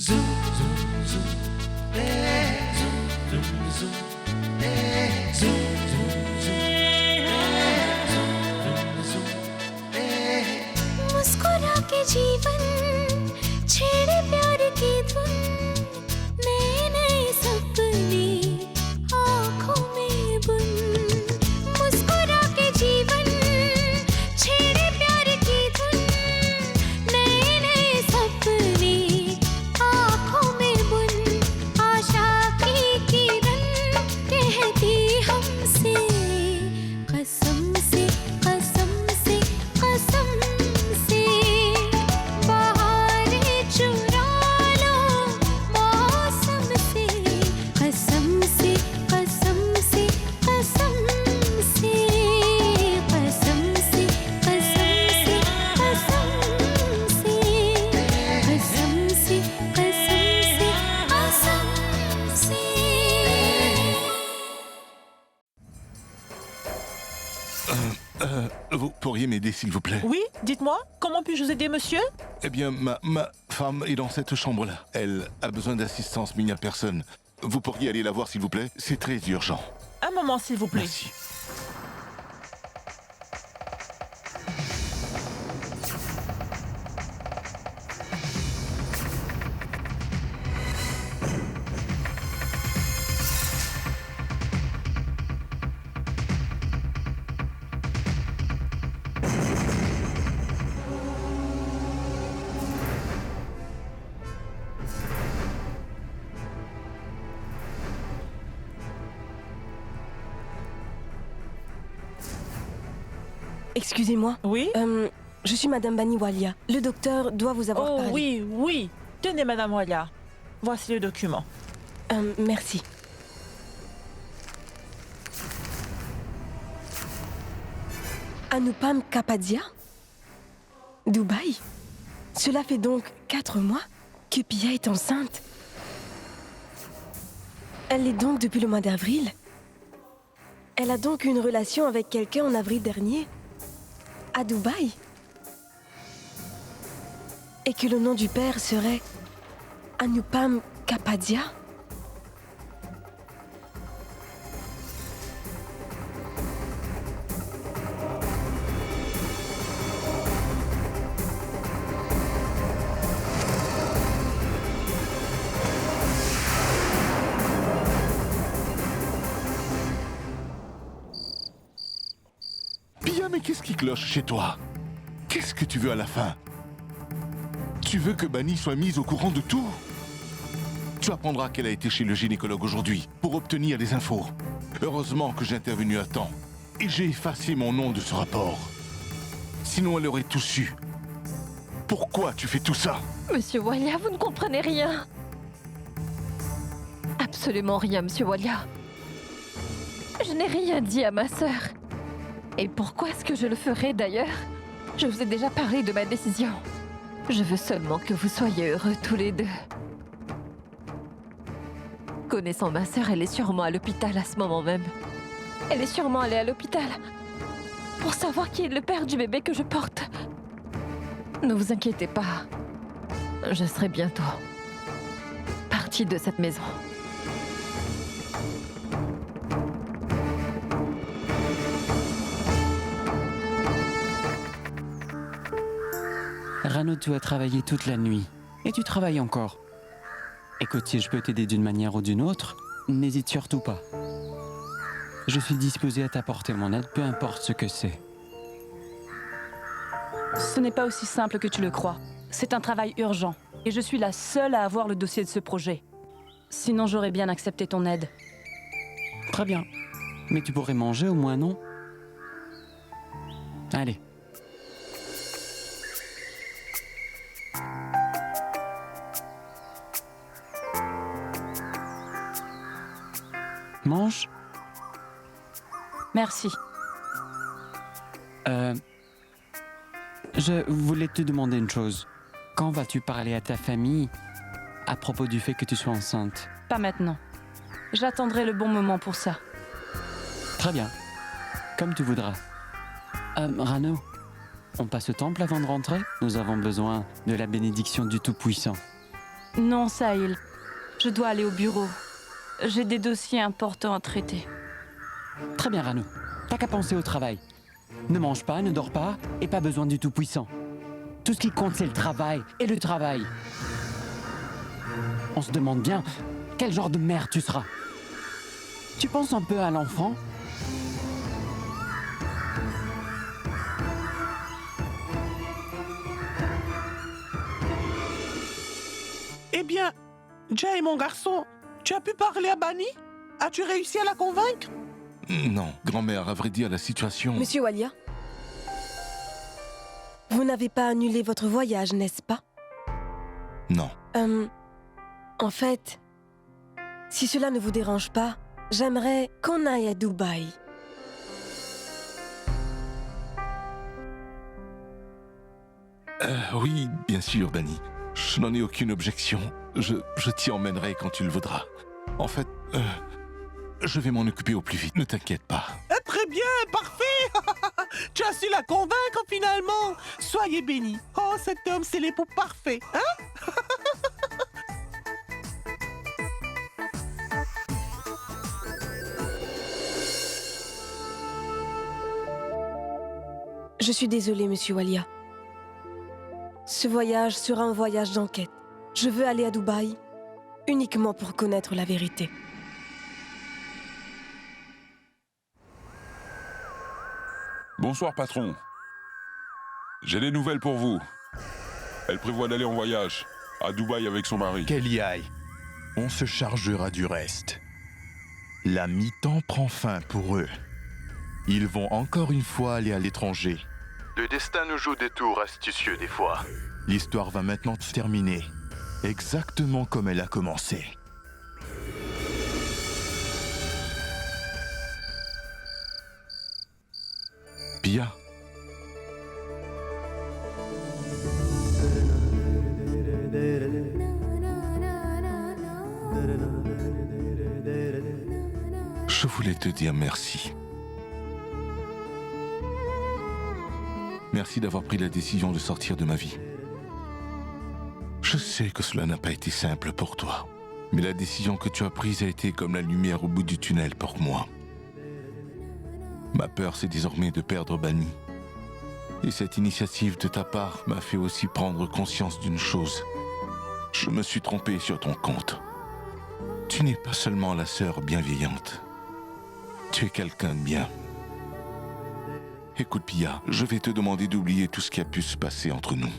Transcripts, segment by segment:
मुस्कुरा के जीवन छेड़े प्यार की धुन नए नए सपने आँखों में बुन मुस्कुरा के जीवन छेड़े प्यार की धुन नए नए सपने आँखों में बुन आशा की किरण कहती हमसे कसम से कसम से कसम से बहारें चुरा लो मौसम से कसम से कसम से कसम से कसम से कसम से कसम से कसम से कसम से Vous pourriez m'aider, s'il vous plaît? Oui, dites-moi, comment puis-je vous aider, monsieur? Eh bien, ma femme est dans cette chambre-là. Elle a besoin d'assistance, mais il n'y a personne. Vous pourriez aller la voir, s'il vous plaît? C'est très urgent. Un moment, s'il vous plaît. Merci. Excusez-moi. Oui? Je suis Madame Baniwalia. Le docteur doit vous avoir Oh parlé. oui, oui. Tenez, Madame Walia. Voici le document. Merci. Anupam Kapadia? Dubaï? Cela fait donc 4 mois que Pia est enceinte. Elle est donc depuis le mois d'avril. Elle a donc eu une relation avec quelqu'un en avril dernier, à Dubaï. Et que le nom du père serait Anupam Kapadia? Pia, mais qu'est-ce qui cloche chez toi? Qu'est-ce que tu veux à la fin? Tu veux que Bani soit mise au courant de tout? Tu apprendras qu'elle a été chez le gynécologue aujourd'hui pour obtenir des infos. Heureusement que j'ai intervenu à temps et j'ai effacé mon nom de ce rapport. Sinon, elle aurait tout su. Pourquoi tu fais tout ça? Monsieur Walia, vous ne comprenez rien. Absolument rien, Monsieur Walia. Je n'ai rien dit à ma sœur. Et pourquoi est-ce que je le ferais d'ailleurs? Je vous ai déjà parlé de ma décision. Je veux seulement que vous soyez heureux tous les deux. Connaissant ma sœur, elle est sûrement à l'hôpital à ce moment même. Elle est sûrement allée à l'hôpital pour savoir qui est le père du bébé que je porte. Ne vous inquiétez pas. Je serai bientôt partie de cette maison. Rano, tu as travaillé toute la nuit. Et tu travailles encore. Écoute, si je peux t'aider d'une manière ou d'une autre, n'hésite surtout pas. Je suis disposé à t'apporter mon aide, peu importe ce que c'est. Ce n'est pas aussi simple que tu le crois. C'est un travail urgent. Et je suis la seule à avoir le dossier de ce projet. Sinon, j'aurais bien accepté ton aide. Très bien. Mais tu pourrais manger au moins, non? Allez. Mange. Merci. Je voulais te demander une chose. Quand vas-tu parler à ta famille à propos du fait que tu sois enceinte? Pas maintenant. J'attendrai le bon moment pour ça. Très bien. Comme tu voudras. Rano, on passe au temple avant de rentrer? Nous avons besoin de la bénédiction du Tout-Puissant. Non, Sahil. Je dois aller au bureau. J'ai des dossiers importants à traiter. Très bien, Rano. T'as qu'à penser au travail. Ne mange pas, ne dors pas, et pas besoin du tout puissant. Tout ce qui compte, c'est le travail, et le travail. On se demande bien, quel genre de mère tu seras? Tu penses un peu à l'enfant? Eh bien, Jay, mon garçon, tu as pu parler à Bani? As-tu réussi à la convaincre? Non, grand-mère, à vrai dire, la situation... Monsieur Walia, vous n'avez pas annulé votre voyage, n'est-ce pas? Non. En fait, si cela ne vous dérange pas, j'aimerais qu'on aille à Dubaï. Oui, bien sûr, Bani. Je n'en ai aucune objection. Je t'y emmènerai quand tu le voudras. En fait, je vais m'en occuper au plus vite, ne t'inquiète pas. Très bien, parfait. Tu as su la convaincre finalement. Soyez bénis. Oh, cet homme, c'est l'époux parfait, hein? Je suis désolée, monsieur Walia. Ce voyage sera un voyage d'enquête. Je veux aller à Dubaï uniquement pour connaître la vérité. Bonsoir, patron. J'ai des nouvelles pour vous. Elle prévoit d'aller en voyage à Dubaï avec son mari. Qu'elle y aille. On se chargera du reste. La mi-temps prend fin pour eux. Ils vont encore une fois aller à l'étranger. Le destin nous joue des tours astucieux des fois. L'histoire va maintenant se terminer, exactement comme elle a commencé. Pia. Je voulais te dire merci. Merci d'avoir pris la décision de sortir de ma vie. Je sais que cela n'a pas été simple pour toi, mais la décision que tu as prise a été comme la lumière au bout du tunnel pour moi. Ma peur, c'est désormais de perdre Bani. Et cette initiative de ta part m'a fait aussi prendre conscience d'une chose. Je me suis trompé sur ton compte. Tu n'es pas seulement la sœur bienveillante. Tu es quelqu'un de bien. Écoute, Pia, je vais te demander d'oublier tout ce qui a pu se passer entre nous.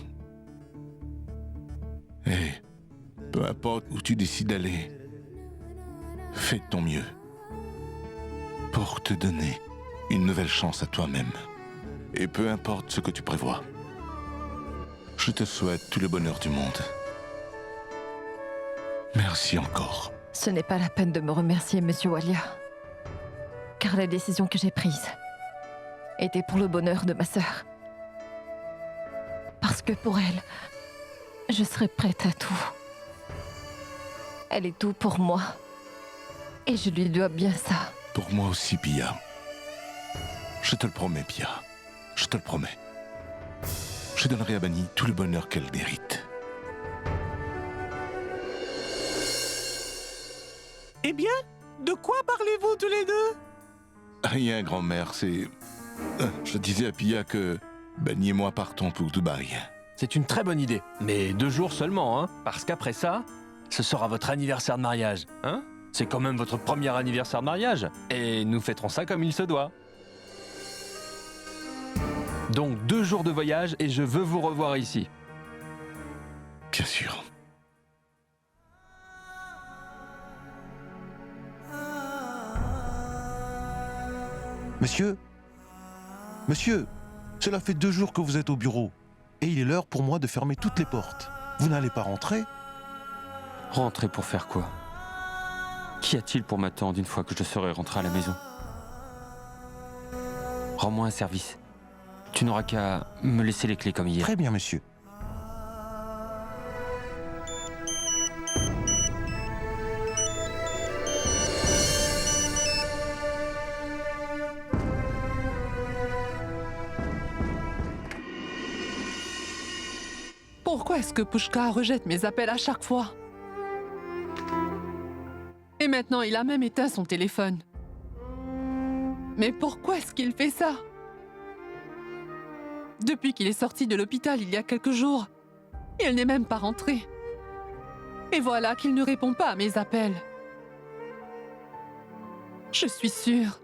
Et peu importe où tu décides d'aller, fais de ton mieux pour te donner une nouvelle chance à toi-même. Et peu importe ce que tu prévois, je te souhaite tout le bonheur du monde. Merci encore. Ce n'est pas la peine de me remercier, Monsieur Walia. Car la décision que j'ai prise était pour le bonheur de ma sœur. Parce que pour elle, je serai prête à tout. Elle est tout pour moi. Et je lui dois bien ça. Pour moi aussi, Pia. Je te le promets, Pia. Je te le promets. Je donnerai à Bani tout le bonheur qu'elle mérite. Eh bien, de quoi parlez-vous tous les deux? Rien, grand-mère, c'est... Je disais à Pia que Bani et moi partons pour Dubaï. C'est une très bonne idée. Mais 2 jours seulement, hein. Parce qu'après ça, ce sera votre anniversaire de mariage, hein. C'est quand même votre premier anniversaire de mariage. Et nous fêterons ça comme il se doit. Donc 2 jours de voyage et je veux vous revoir ici. Bien sûr. Monsieur? Monsieur, cela fait 2 jours que vous êtes au bureau. Et il est l'heure pour moi de fermer toutes les portes. Vous n'allez pas rentrer? Rentrer pour faire quoi? Qu'y a-t-il pour m'attendre une fois que je serai rentré à la maison? Rends-moi un service. Tu n'auras qu'à me laisser les clés comme hier. Très bien, monsieur. Pourquoi est-ce que Pushka rejette mes appels à chaque fois? Et maintenant, il a même éteint son téléphone. Mais pourquoi est-ce qu'il fait ça? Depuis qu'il est sorti de l'hôpital il y a quelques jours, il n'est même pas rentré. Et voilà qu'il ne répond pas à mes appels. Je suis sûre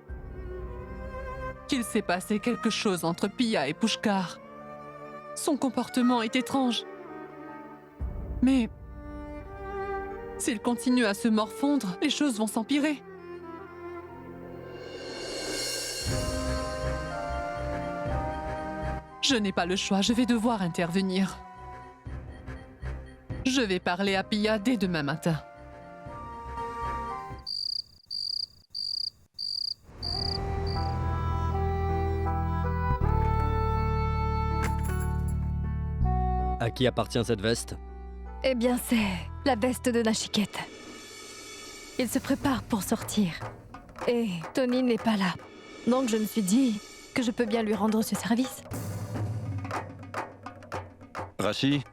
qu'il s'est passé quelque chose entre Pia et Pushkar. Son comportement est étrange. Mais s'il continue à se morfondre, les choses vont s'empirer. Je n'ai pas le choix, je vais devoir intervenir. Je vais parler à Pia dès demain matin. À qui appartient cette veste? Eh bien, c'est la veste de Nachiket. Il se prépare pour sortir. Et Tony n'est pas là. Donc je me suis dit que je peux bien lui rendre ce service. Rachi,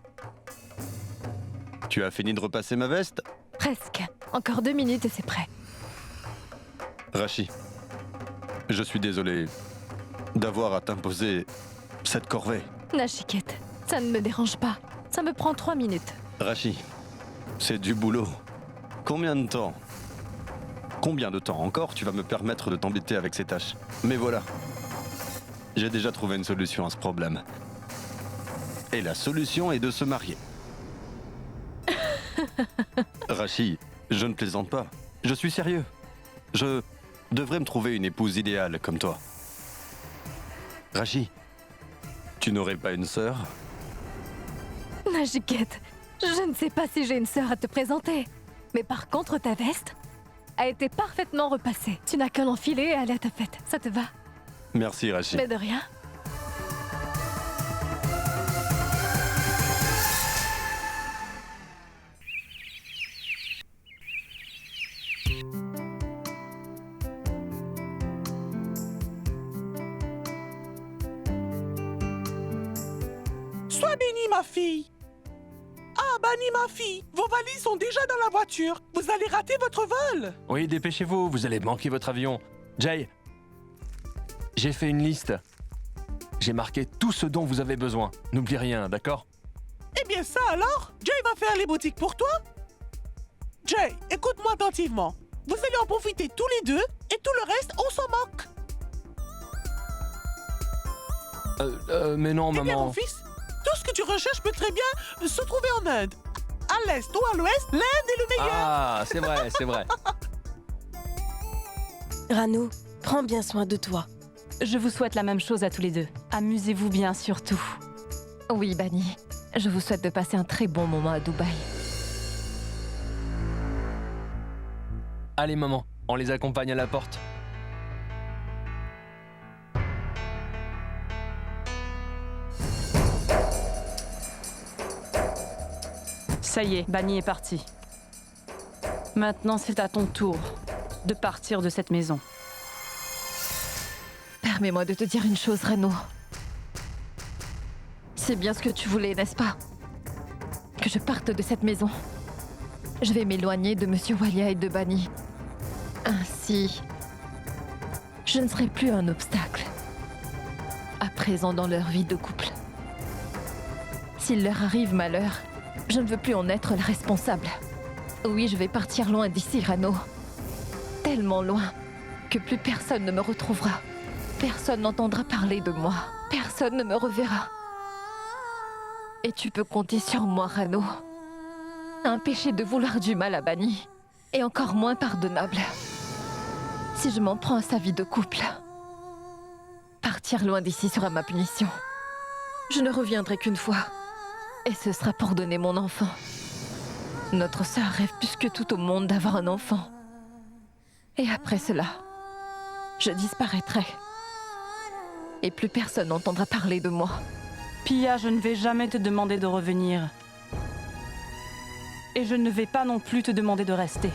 tu as fini de repasser ma veste? Presque. Encore 2 minutes et c'est prêt. Rachi, je suis désolé d'avoir à t'imposer cette corvée. Nachiket, ça ne me dérange pas. Ça me prend 3 minutes. Rachi, c'est du boulot. Combien de temps encore tu vas me permettre de t'embêter avec ces tâches? Mais voilà, j'ai déjà trouvé une solution à ce problème. Et la solution est de se marier. Rachi, je ne plaisante pas. Je suis sérieux. Je devrais me trouver une épouse idéale comme toi. Rachi, tu n'aurais pas une sœur? Nachiket, je ne sais pas si j'ai une sœur à te présenter. Mais par contre, ta veste a été parfaitement repassée. Tu n'as qu'à l'enfiler et aller à ta fête. Ça te va? Merci, Rachi. Mais de rien. Sois bénie, ma fille. Ah, Bani, ma fille, vos valises sont déjà dans la voiture. Vous allez rater votre vol. Oui, dépêchez-vous, vous allez manquer votre avion. Jay, j'ai fait une liste. J'ai marqué tout ce dont vous avez besoin. N'oublie rien, d'accord? Eh bien ça alors, Jay va faire les boutiques pour toi. Jay, écoute-moi attentivement. Vous allez en profiter tous les deux et tout le reste, on s'en moque. Mais non, Eh bien, maman. mon fils, tout ce que tu recherches peut très bien se trouver en Inde. À l'est ou à l'ouest, l'Inde est le meilleur. Ah, c'est vrai, c'est vrai. Rano, prends bien soin de toi. Je vous souhaite la même chose à tous les deux. Amusez-vous bien surtout. Oui, Bani. Je vous souhaite de passer un très bon moment à Dubaï. Allez, maman, on les accompagne à la porte. Ça y est, Bani est parti. Maintenant, c'est à ton tour de partir de cette maison. Permets-moi de te dire une chose, Rano. C'est bien ce que tu voulais, n'est-ce pas? Que je parte de cette maison. Je vais m'éloigner de Monsieur Walia et de Bani. Ainsi, je ne serai plus un obstacle. À présent dans leur vie de couple. S'il leur arrive malheur, je ne veux plus en être le responsable. Oui, je vais partir loin d'ici, Rano. Tellement loin que plus personne ne me retrouvera. Personne n'entendra parler de moi. Personne ne me reverra. Et tu peux compter sur moi, Rano. Un péché de vouloir du mal à Bani est encore moins pardonnable. Si je m'en prends à sa vie de couple, partir loin d'ici sera ma punition. Je ne reviendrai qu'une fois. Et ce sera pour donner mon enfant. Notre sœur rêve plus que tout au monde d'avoir un enfant. Et après cela, je disparaîtrai. Et plus personne n'entendra parler de moi. Pia, je ne vais jamais te demander de revenir. Et je ne vais pas non plus te demander de rester.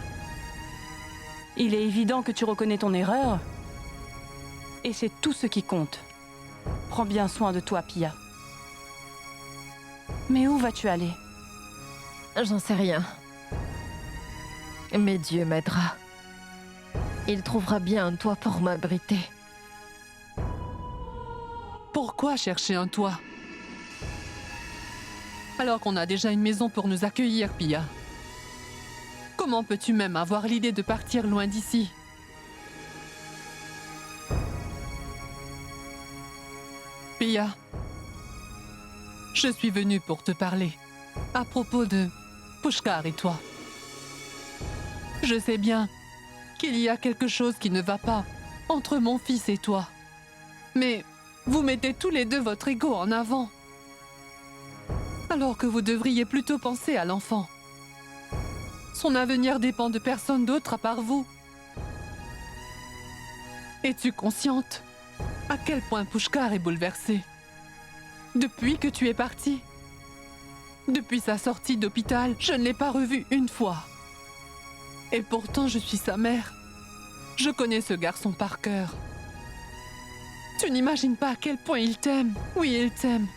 Il est évident que tu reconnais ton erreur. Et c'est tout ce qui compte. Prends bien soin de toi, Pia. Mais où vas-tu aller? J'en sais rien. Mais Dieu m'aidera. il trouvera bien un toit pour m'abriter. Pourquoi chercher un toit? Alors qu'on a déjà une maison pour nous accueillir, Pia. Comment peux-tu même avoir l'idée de partir loin d'ici? Pia, je suis venue pour te parler à propos de Pushkar et toi. Je sais bien qu'il y a quelque chose qui ne va pas entre mon fils et toi. Mais vous mettez tous les deux votre ego en avant. Alors que vous devriez plutôt penser à l'enfant. Son avenir dépend de personne d'autre à part vous. Es-tu consciente à quel point Pushkar est bouleversé depuis que tu es partie? Depuis sa sortie d'hôpital, je ne l'ai pas revu une fois. Et pourtant, je suis sa mère. Je connais ce garçon par cœur. Tu n'imagines pas à quel point il t'aime. Oui, il t'aime.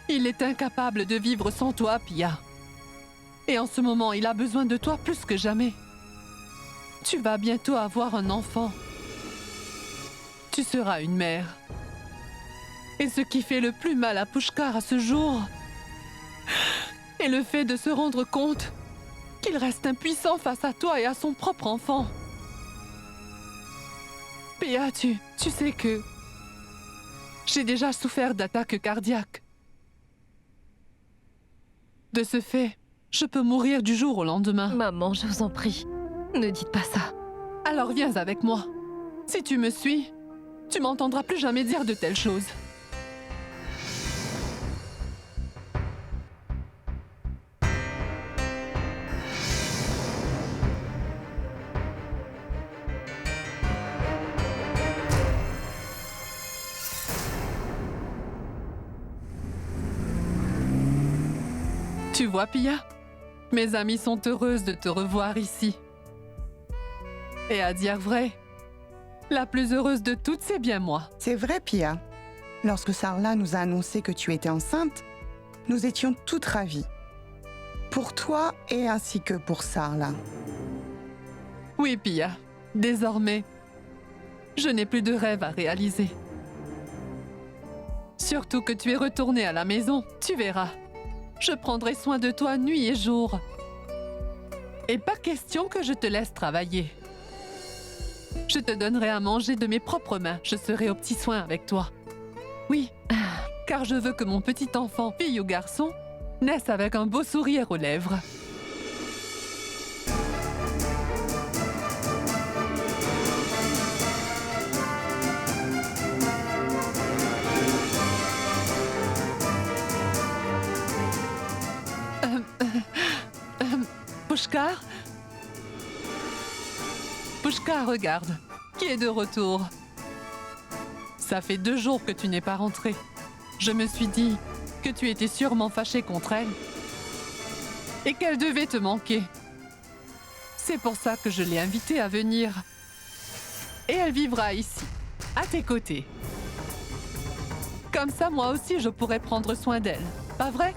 Il est incapable de vivre sans toi, Pia. Et en ce moment, il a besoin de toi plus que jamais. Tu vas bientôt avoir un enfant. Tu seras une mère. Et ce qui fait le plus mal à Pushkar à ce jour est le fait de se rendre compte qu'il reste impuissant face à toi et à son propre enfant. Pia, tu sais que j'ai déjà souffert d'attaques cardiaques. De ce fait, je peux mourir du jour au lendemain. Maman, je vous en prie, ne dites pas ça. Alors viens avec moi. Si tu me suis, tu m'entendras plus jamais dire de telles choses. Tu vois, Pia, mes amies sont heureuses de te revoir ici. Et à dire vrai, la plus heureuse de toutes, c'est bien moi. C'est vrai, Pia. Lorsque Sarla nous a annoncé que tu étais enceinte, nous étions toutes ravies. Pour toi et ainsi que pour Sarla. Oui, Pia. Désormais, je n'ai plus de rêve à réaliser. Surtout que tu es retournée à la maison, tu verras. Je prendrai soin de toi nuit et jour. Et pas question que je te laisse travailler. Je te donnerai à manger de mes propres mains. Je serai aux petits soins avec toi. Oui, car je veux que mon petit enfant, fille ou garçon, naisse avec un beau sourire aux lèvres. Pushkar? Pushkar, regarde, qui est de retour. Ça fait 2 jours que tu n'es pas rentré. Je me suis dit que tu étais sûrement fâché contre elle et qu'elle devait te manquer. C'est pour ça que je l'ai invitée à venir. Et elle vivra ici, à tes côtés. Comme ça, moi aussi, je pourrais prendre soin d'elle. Pas vrai?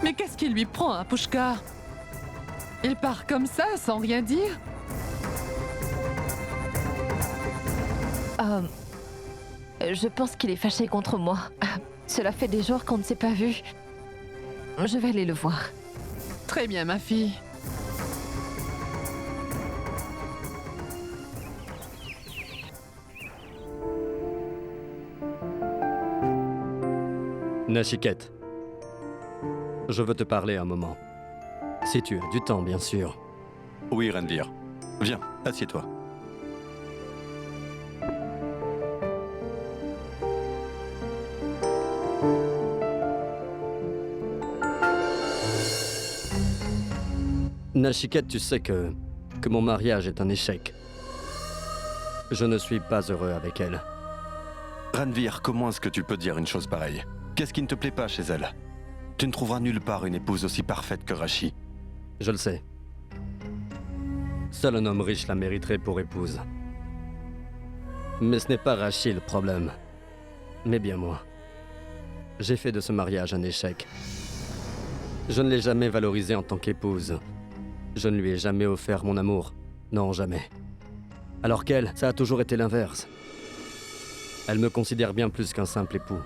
Mais qu'est-ce qui lui prend à Pushkar? Il part comme ça, sans rien dire? Je pense qu'il est fâché contre moi. Cela fait des jours qu'on ne s'est pas vu. Je vais aller le voir. Très bien, ma fille. Nachiket, je veux te parler un moment. Si tu as du temps, bien sûr. Oui, Ranveer. Viens, assieds-toi. Nachiket, tu sais que mon mariage est un échec. Je ne suis pas heureux avec elle. Ranveer, comment est-ce que tu peux dire une chose pareille? Qu'est-ce qui ne te plaît pas chez elle? Tu ne trouveras nulle part une épouse aussi parfaite que Rashi. Je le sais. Seul un homme riche la mériterait pour épouse. Mais ce n'est pas Rashi le problème, mais bien moi. J'ai fait de ce mariage un échec. Je ne l'ai jamais valorisée en tant qu'épouse. Je ne lui ai jamais offert mon amour. Non, jamais. Alors qu'elle, ça a toujours été l'inverse. Elle me considère bien plus qu'un simple époux.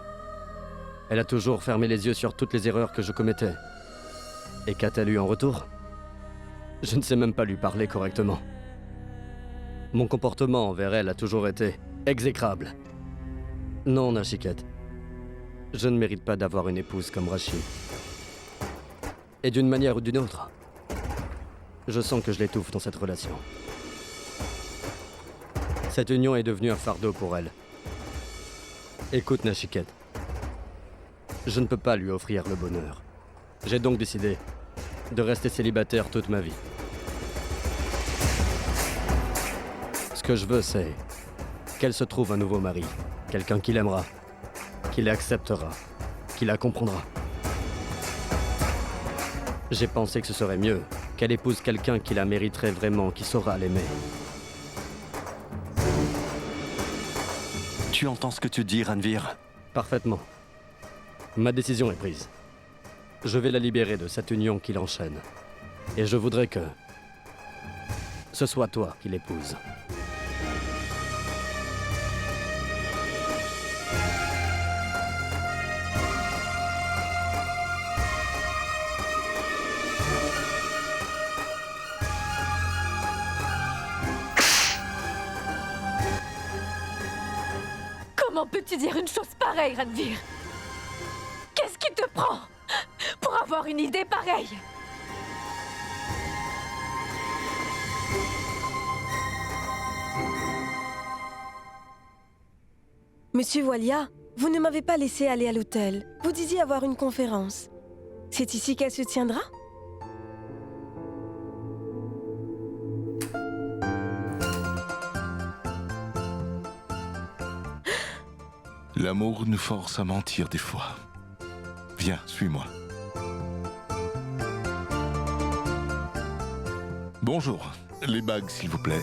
Elle a toujours fermé les yeux sur toutes les erreurs que je commettais. Et qu'a-t-elle eu en retour? Je ne sais même pas lui parler correctement. Mon comportement envers elle a toujours été exécrable. Non, Nachikette. Je ne mérite pas d'avoir une épouse comme Rachid. Et d'une manière ou d'une autre, je sens que je l'étouffe dans cette relation. Cette union est devenue un fardeau pour elle. Écoute, Nachikette. Je ne peux pas lui offrir le bonheur. J'ai donc décidé de rester célibataire toute ma vie. Ce que je veux, c'est qu'elle se trouve un nouveau mari. Quelqu'un qui l'aimera, qui l'acceptera, qui la comprendra. J'ai pensé que ce serait mieux qu'elle épouse quelqu'un qui la mériterait vraiment, qui saura l'aimer. Tu entends ce que tu dis, Ranvir? Parfaitement. Ma décision est prise. Je vais la libérer de cette union qui l'enchaîne. Et je voudrais que ce soit toi qui l'épouse. Comment peux-tu dire une chose pareille, Ranvir? Qu'est-ce qui te prend pour avoir une idée pareille? Monsieur Walia, vous ne m'avez pas laissé aller à l'hôtel. Vous disiez avoir une conférence. C'est ici qu'elle se tiendra? L'amour nous force à mentir des fois. Viens, suis-moi. Bonjour. Les bagues, s'il vous plaît.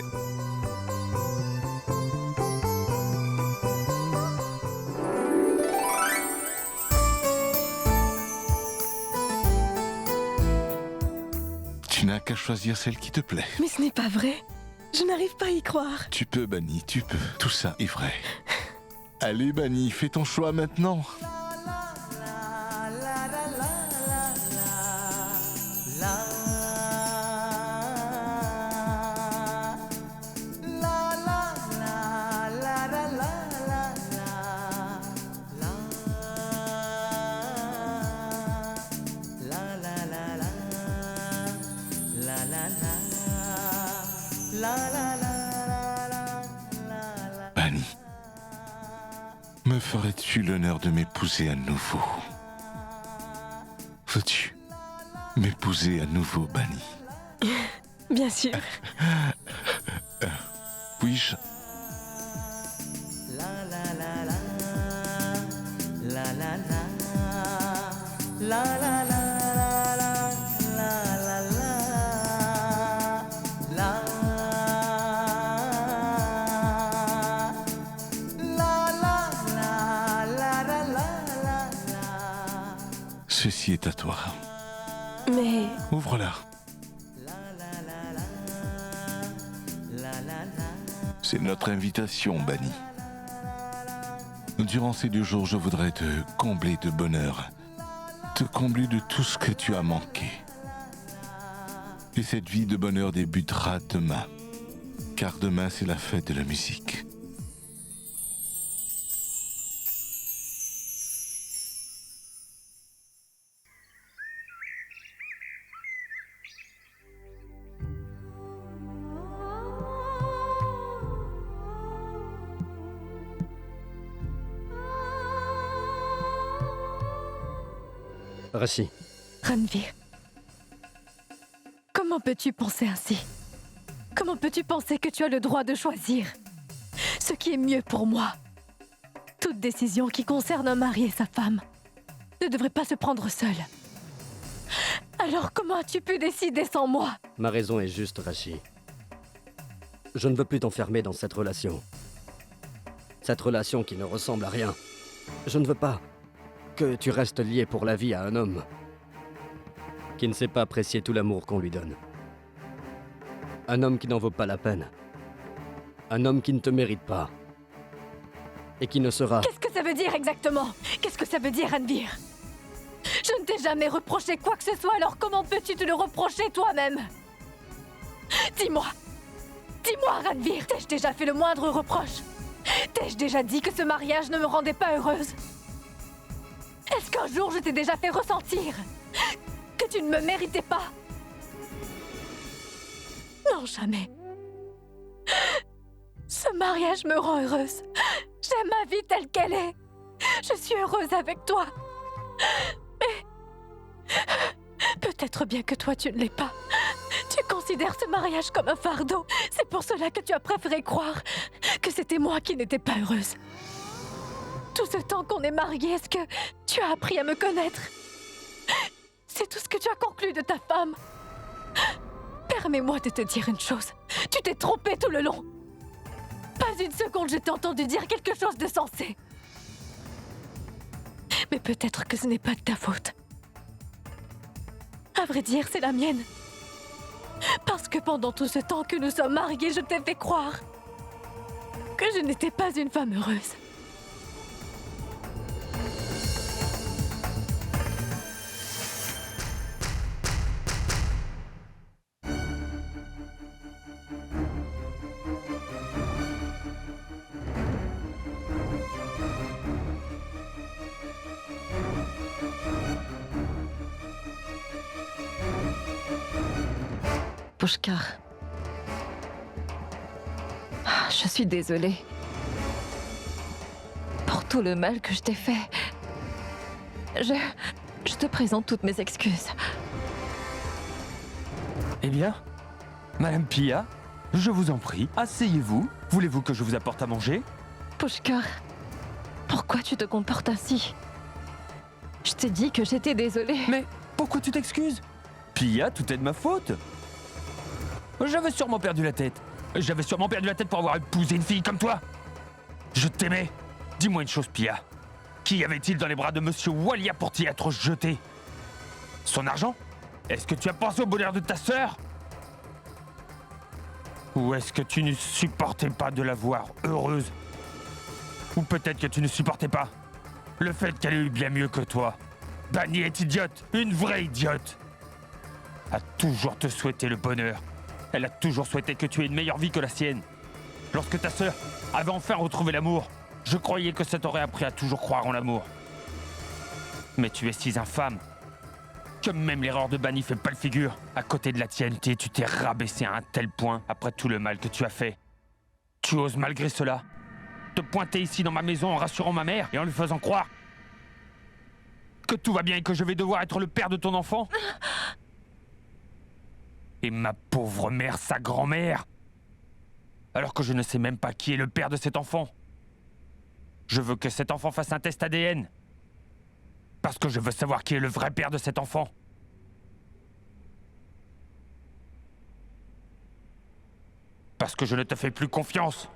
Tu n'as qu'à choisir celle qui te plaît. Mais ce n'est pas vrai. Je n'arrive pas à y croire. Tu peux, Bani, tu peux. Tout ça est vrai. Allez, Bani, fais ton choix maintenant. Bani, me ferais-tu l'honneur de m'épouser à nouveau? Veux-tu m'épouser à nouveau, Bani? Bien sûr. Puis-je? Ceci est à toi. Mais... Ouvre-la. C'est notre invitation, Bani. Durant ces 2 jours, je voudrais te combler de bonheur, te combler de tout ce que tu as manqué. Et cette vie de bonheur débutera demain, car demain c'est la fête de la musique. Rachid. Ranvir, comment peux-tu penser ainsi? Comment peux-tu penser que tu as le droit de choisir ce qui est mieux pour moi? Toute décision qui concerne un mari et sa femme ne devrait pas se prendre seule. Alors comment as-tu pu décider sans moi? Ma raison est juste, Rachid. Je ne veux plus t'enfermer dans cette relation. Cette relation qui ne ressemble à rien. Je ne veux pas. que tu restes lié pour la vie à un homme qui ne sait pas apprécier tout l'amour qu'on lui donne. Un homme qui n'en vaut pas la peine. Un homme qui ne te mérite pas. Et qui ne sera... Qu'est-ce que ça veut dire exactement? Qu'est-ce que ça veut dire, Ranveer? Je ne t'ai jamais reproché quoi que ce soit, alors comment peux-tu te le reprocher toi-même? Dis-moi! Dis-moi, Ranveer, t'ai-je déjà fait le moindre reproche? T'ai-je déjà dit que ce mariage ne me rendait pas heureuse? Est-ce qu'un jour je t'ai déjà fait ressentir que tu ne me méritais pas? Non, jamais. Ce mariage me rend heureuse. J'aime ma vie telle qu'elle est. Je suis heureuse avec toi. Mais peut-être bien que toi tu ne l'es pas. Tu considères ce mariage comme un fardeau. C'est pour cela que tu as préféré croire que c'était moi qui n'étais pas heureuse. Tout ce temps qu'on est mariés, est-ce que tu as appris à me connaître? C'est tout ce que tu as conclu de ta femme. Permets-moi de te dire une chose. Tu t'es trompé tout le long. Pas une seconde je t'ai entendu dire quelque chose de sensé. Mais peut-être que ce n'est pas de ta faute. À vrai dire, c'est la mienne. Parce que pendant tout ce temps que nous sommes mariés, je t'ai fait croire que je n'étais pas une femme heureuse. Pushkar. Je suis désolée. Pour tout le mal que je t'ai fait. Je te présente toutes mes excuses. Eh bien, Madame Pia, je vous en prie, asseyez-vous. Voulez-vous que je vous apporte à manger? Pushkar, pourquoi tu te comportes ainsi? Je t'ai dit que j'étais désolée. Mais pourquoi tu t'excuses? Pia, tout est de ma faute. J'avais sûrement perdu la tête. J'avais sûrement perdu la tête pour avoir épousé une fille comme toi. Je t'aimais. Dis-moi une chose, Pia. Qui avait-il dans les bras de Monsieur Walia pour t'y être jeté? Son argent? Est-ce que tu as pensé au bonheur de ta sœur? Ou est-ce que tu ne supportais pas de la voir heureuse? Ou peut-être que tu ne supportais pas le fait qu'elle ait eu bien mieux que toi. Bani est idiote, une vraie idiote. A toujours te souhaité le bonheur. Elle a toujours souhaité que tu aies une meilleure vie que la sienne. Lorsque ta sœur avait enfin retrouvé l'amour, je croyais que ça t'aurait appris à toujours croire en l'amour. Mais tu es si infâme que même l'erreur de Bani fait pas le figure. À côté de la tienne, tu t'es rabaissé à un tel point après tout le mal que tu as fait. Tu oses malgré cela te pointer ici dans ma maison en rassurant ma mère et en lui faisant croire que tout va bien et que je vais devoir être le père de ton enfant. Et ma pauvre mère, sa grand-mère, alors que je ne sais même pas qui est le père de cet enfant. Je veux que cet enfant fasse un test ADN. Parce que je veux savoir qui est le vrai père de cet enfant. Parce que je ne te fais plus confiance.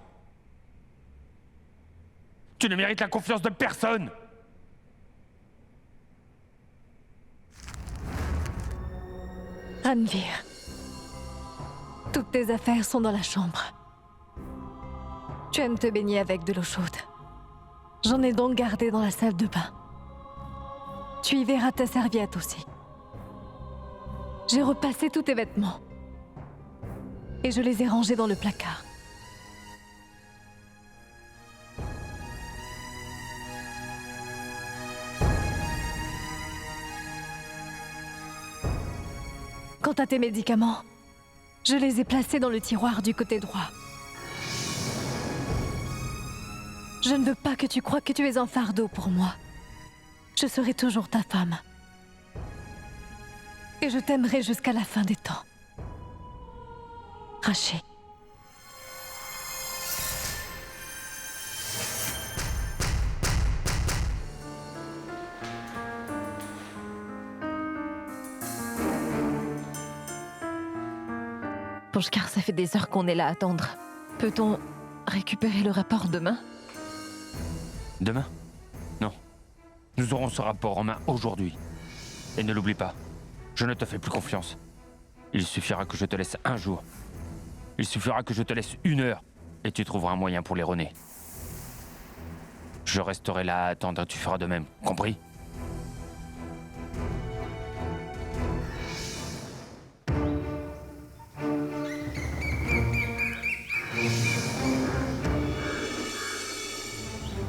Tu ne mérites la confiance de personne. Ranveer, toutes tes affaires sont dans la chambre. Tu aimes te baigner avec de l'eau chaude. J'en ai donc gardé dans la salle de bain. Tu y verras ta serviette aussi. J'ai repassé tous tes vêtements. Et je les ai rangés dans le placard. Quant à tes médicaments, je les ai placés dans le tiroir du côté droit. Je ne veux pas que tu croies que tu es un fardeau pour moi. Je serai toujours ta femme. Et je t'aimerai jusqu'à la fin des temps. Rachid. Pushkar, ça fait des heures qu'on est là à attendre. Peut-on récupérer le rapport demain? Demain? Non. Nous aurons ce rapport en main aujourd'hui. Et ne l'oublie pas, je ne te fais plus confiance. Il suffira que je te laisse un jour. Il suffira que je te laisse 1 heure. Et tu trouveras un moyen pour l'erroner. Je resterai là à attendre, tu feras de même, compris?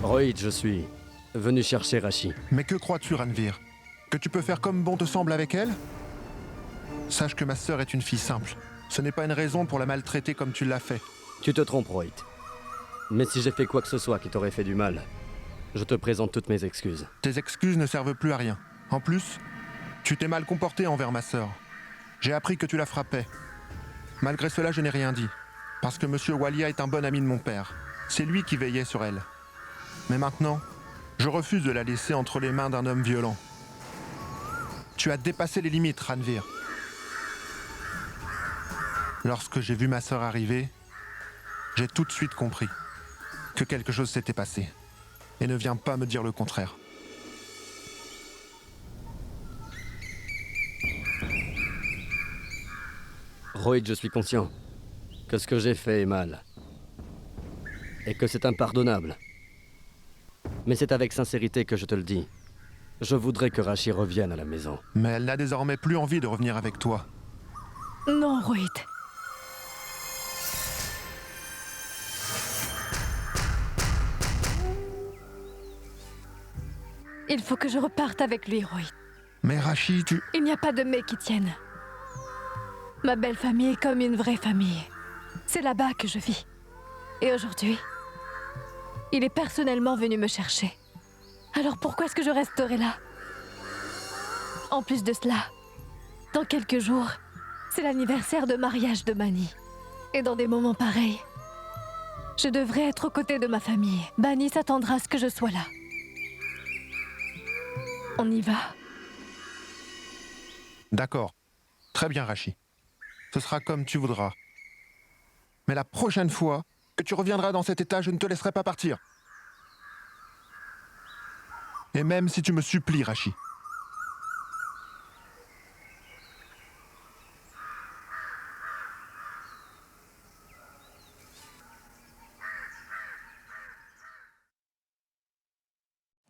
Rohit, je suis venu chercher Rashi. Mais que crois-tu, Ranveer? Que tu peux faire comme bon te semble avec elle? Sache que ma sœur est une fille simple. Ce n'est pas une raison pour la maltraiter comme tu l'as fait. Tu te trompes, Rohit. Mais si j'ai fait quoi que ce soit qui t'aurait fait du mal, je te présente toutes mes excuses. Tes excuses ne servent plus à rien. En plus, tu t'es mal comporté envers ma sœur. J'ai appris que tu la frappais. Malgré cela, je n'ai rien dit. Parce que Monsieur Walia est un bon ami de mon père. C'est lui qui veillait sur elle. Mais maintenant, je refuse de la laisser entre les mains d'un homme violent. Tu as dépassé les limites, Ranveer. Lorsque j'ai vu ma sœur arriver, j'ai tout de suite compris que quelque chose s'était passé. Et ne viens pas me dire le contraire. Rohit, je suis conscient que ce que j'ai fait est mal. Et que c'est impardonnable. Mais c'est avec sincérité que je te le dis. Je voudrais que Rashi revienne à la maison. Mais elle n'a désormais plus envie de revenir avec toi. Non, Rohit. Il faut que je reparte avec lui, Rohit. Mais Rashi, tu... Il n'y a pas de mais qui tienne. Ma belle famille est comme une vraie famille. C'est là-bas que je vis. Et aujourd'hui, il est personnellement venu me chercher. Alors pourquoi est-ce que je resterai là? En plus de cela, dans quelques jours, c'est l'anniversaire de mariage de Bani. Et dans des moments pareils, je devrais être aux côtés de ma famille. Bani s'attendra à ce que je sois là. On y va? D'accord. Très bien, Rashi. Ce sera comme tu voudras. Mais la prochaine fois que tu reviendras dans cet état, je ne te laisserai pas partir. Et même si tu me supplies, Rashi.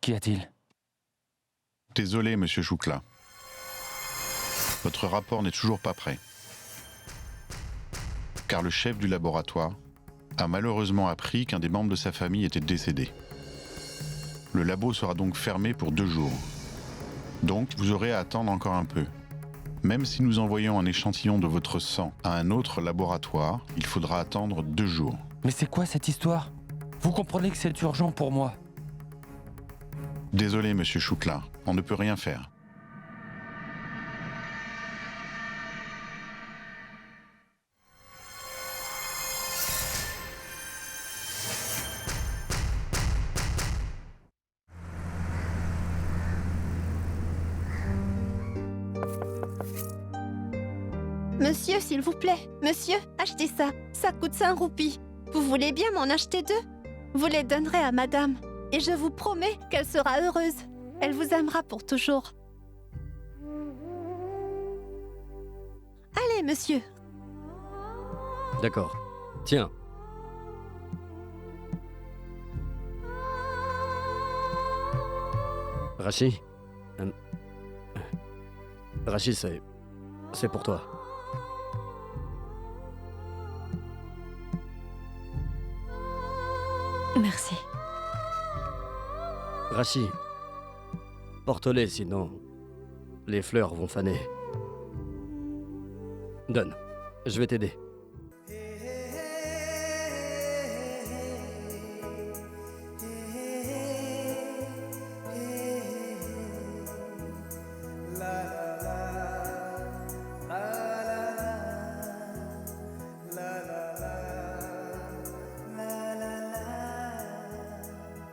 Qu'y a-t-il? Désolé, monsieur Choukla. Votre rapport n'est toujours pas prêt. Car le chef du laboratoire a malheureusement appris qu'un des membres de sa famille était décédé. Le labo sera donc fermé pour 2 jours. Donc, vous aurez à attendre encore un peu. Même si nous envoyons un échantillon de votre sang à un autre laboratoire, il faudra attendre 2 jours. Mais c'est quoi cette histoire? Vous comprenez que c'est urgent pour moi. Désolé, monsieur Choukla, on ne peut rien faire. Monsieur, s'il vous plaît, monsieur, achetez ça. Ça coûte 5 roupies. Vous voulez bien m'en acheter 2? Vous les donnerez à madame. Et je vous promets qu'elle sera heureuse. Elle vous aimera pour toujours. Allez, monsieur. D'accord. Tiens. Rashi. Rashi, c'est pour toi. Merci. Rashi, porte-les, sinon les fleurs vont faner. Donne, je vais t'aider.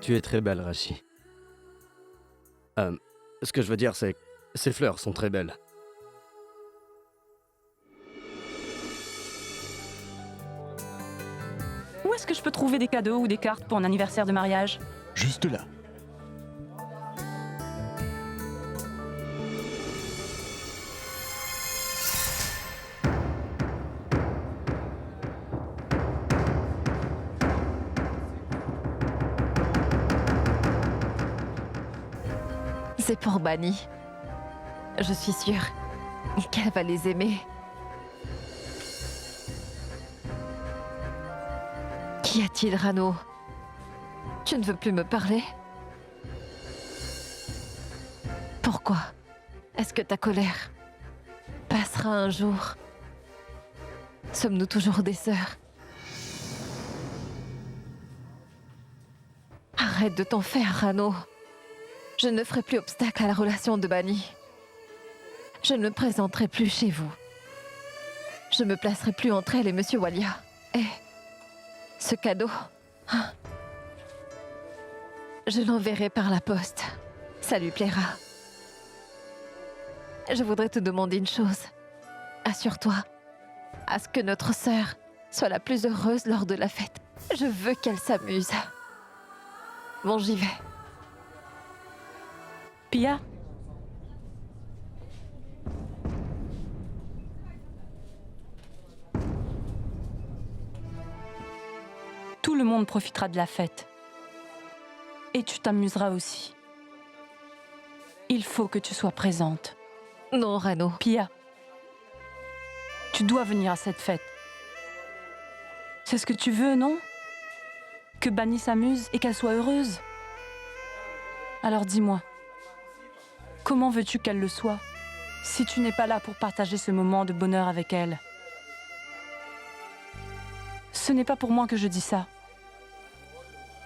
Tu es très belle, Rashi. Ce que je veux dire, c'est que ces fleurs sont très belles. Où est-ce que je peux trouver des cadeaux ou des cartes pour un anniversaire de mariage? Juste là. C'est pour Bani. Je suis sûre qu'elle va les aimer. Qu'y a-t-il, Rano? Tu ne veux plus me parler? Pourquoi? Est-ce que ta colère passera un jour? Sommes-nous toujours des sœurs? Arrête de t'en faire, Rano. Je ne ferai plus obstacle à la relation de Bani. Je ne me présenterai plus chez vous. Je me placerai plus entre elle et Monsieur Walia. Et ce cadeau, je l'enverrai par la poste. Ça lui plaira. Je voudrais te demander une chose. Assure-toi à ce que notre sœur soit la plus heureuse lors de la fête. Je veux qu'elle s'amuse. Bon, j'y vais. Pia? Tout le monde profitera de la fête. Et tu t'amuseras aussi. Il faut que tu sois présente. Non, Rano. Pia, tu dois venir à cette fête. C'est ce que tu veux, non? Que Bani s'amuse et qu'elle soit heureuse. Alors dis-moi, comment veux-tu qu'elle le soit si tu n'es pas là pour partager ce moment de bonheur avec elle? Ce n'est pas pour moi que je dis ça,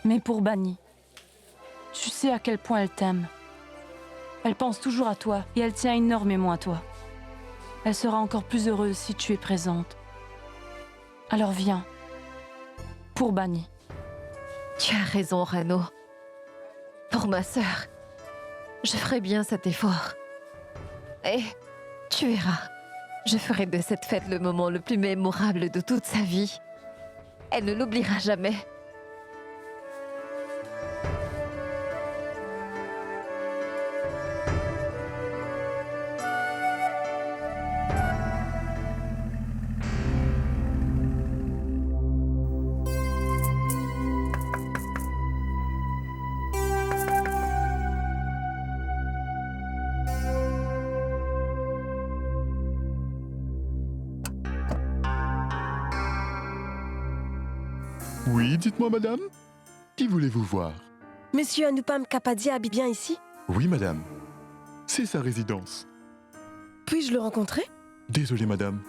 mais pour Bani. Tu sais à quel point elle t'aime. Elle pense toujours à toi et elle tient énormément à toi. Elle sera encore plus heureuse si tu es présente. Alors viens, pour Bani. Tu as raison, Rano. Pour ma sœur, je ferai bien cet effort. Et tu verras, je ferai de cette fête le moment le plus mémorable de toute sa vie. Elle ne l'oubliera jamais. Oui, dites-moi, madame. Qui voulez-vous voir? Monsieur Anupam Kapadia habite bien ici? Oui, madame. C'est sa résidence. Puis-je le rencontrer? Désolé, madame.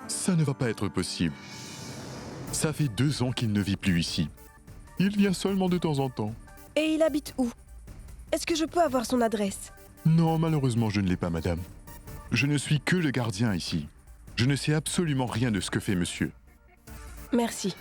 Ça ne va pas être possible. Ça fait 2 ans qu'il ne vit plus ici. Il vient seulement de temps en temps. Et il habite où? Est-ce que je peux avoir son adresse? Non, malheureusement, je ne l'ai pas, madame. Je ne suis que le gardien ici. Je ne sais absolument rien de ce que fait monsieur. Merci.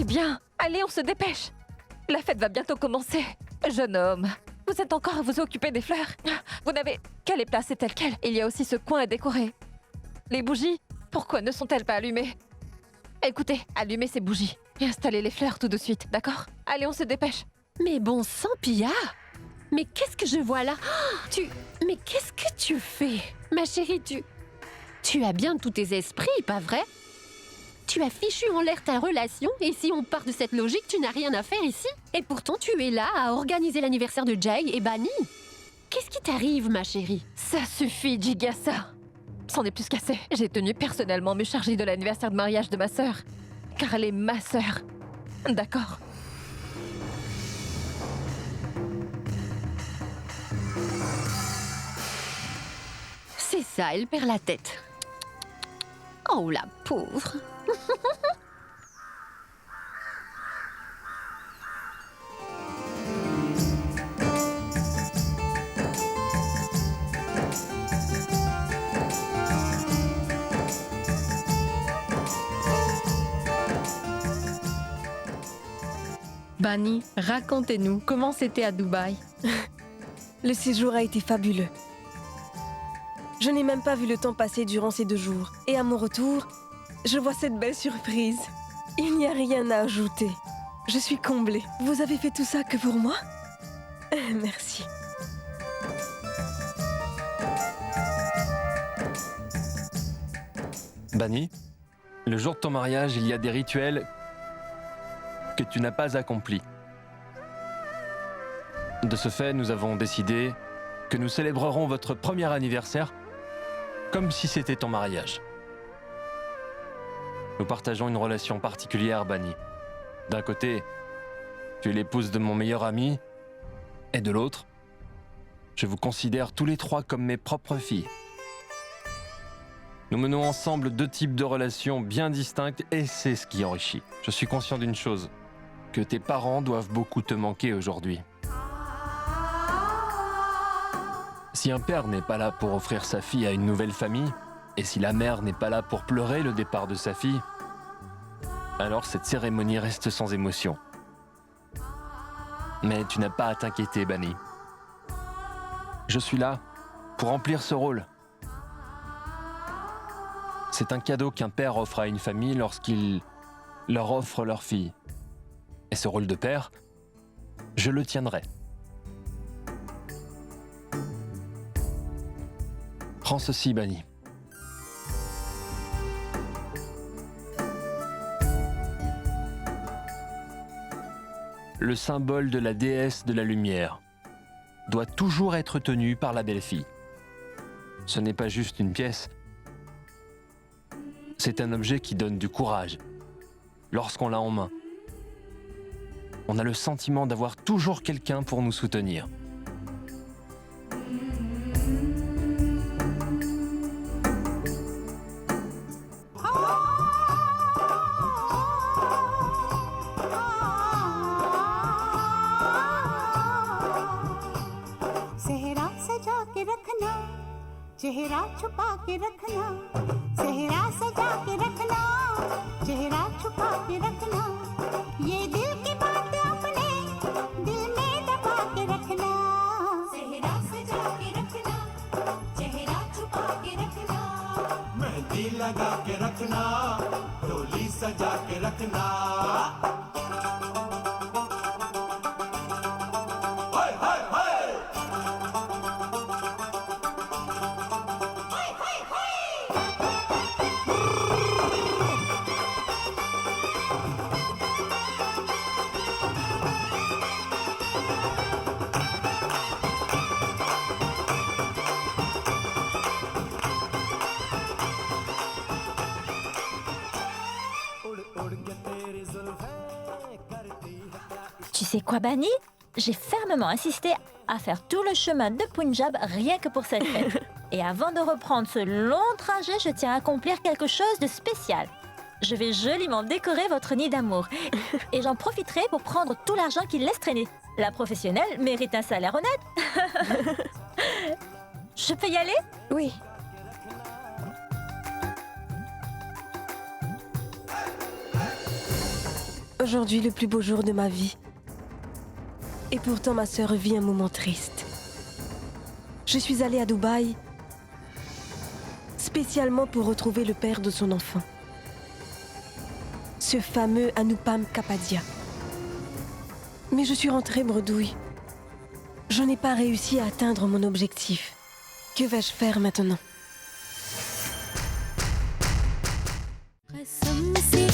Eh bien, allez, on se dépêche. La fête va bientôt commencer. Jeune homme, vous êtes encore à vous occuper des fleurs. Vous n'avez qu'à les placer telles quelles. Il y a aussi ce coin à décorer. Les bougies, pourquoi ne sont-elles pas allumées? Écoutez, allumez ces bougies et installez les fleurs tout de suite, d'accord? Allez, on se dépêche. Mais bon sang, Pia! Mais qu'est-ce que je vois là? Mais qu'est-ce que tu fais? Ma chérie, tu as bien tous tes esprits, pas vrai? Tu as fichu en l'air ta relation, et si on part de cette logique, tu n'as rien à faire ici. Et pourtant, tu es là à organiser l'anniversaire de Jay et Bani. Qu'est-ce qui t'arrive, ma chérie? Ça suffit, Jigasa. C'en est plus qu'assez. J'ai tenu personnellement me charger de l'anniversaire de mariage de ma sœur. Car elle est ma sœur. D'accord? C'est ça, elle perd la tête. Oh, la pauvre. Bani, racontez-nous comment c'était à Dubaï. Le séjour a été fabuleux. Je n'ai même pas vu le temps passer durant ces 2 jours. Et à mon retour, je vois cette belle surprise. Il n'y a rien à ajouter. Je suis comblée. Vous avez fait tout ça que pour moi? Merci. Bani, le jour de ton mariage, il y a des rituels que tu n'as pas accomplis. De ce fait, nous avons décidé que nous célébrerons votre premier anniversaire comme si c'était ton mariage. Nous partageons une relation particulière, Bani. D'un côté, tu es l'épouse de mon meilleur ami, et de l'autre, je vous considère tous les trois comme mes propres filles. Nous menons ensemble 2 types de relations bien distinctes et c'est ce qui enrichit. Je suis conscient d'une chose, que tes parents doivent beaucoup te manquer aujourd'hui. Si un père n'est pas là pour offrir sa fille à une nouvelle famille, et si la mère n'est pas là pour pleurer le départ de sa fille, alors cette cérémonie reste sans émotion. Mais tu n'as pas à t'inquiéter, Bani. Je suis là pour remplir ce rôle. C'est un cadeau qu'un père offre à une famille lorsqu'il leur offre leur fille. Et ce rôle de père, je le tiendrai. Prends ceci, Bani. Le symbole de la déesse de la lumière doit toujours être tenu par la belle-fille. Ce n'est pas juste une pièce, c'est un objet qui donne du courage. Lorsqu'on l'a en main, on a le sentiment d'avoir toujours quelqu'un pour nous soutenir. चेहरा छुपा के रखना सेहरा सजा के रखना चेहरा छुपा के रखना ये दिल की बात अपने दिल में दबा के रखना सेहरा सजा के रखना चेहरा छुपा के रखना मेहंदी लगा के रखना डोली सजा के रखना Tu sais quoi, Bani? J'ai fermement insisté à faire tout le chemin de Punjab rien que pour cette fête. Et avant de reprendre ce long trajet, je tiens à accomplir quelque chose de spécial. Je vais joliment décorer votre nid d'amour. Et j'en profiterai pour prendre tout l'argent qu'il laisse traîner. La professionnelle mérite un salaire honnête. Je peux y aller? Oui. Aujourd'hui, le plus beau jour de ma vie. Et pourtant, ma sœur vit un moment triste. Je suis allée à Dubaï spécialement pour retrouver le père de son enfant. Ce fameux Anupam Kapadia. Mais je suis rentrée bredouille. Je n'ai pas réussi à atteindre mon objectif. Que vais-je faire maintenant? कसम से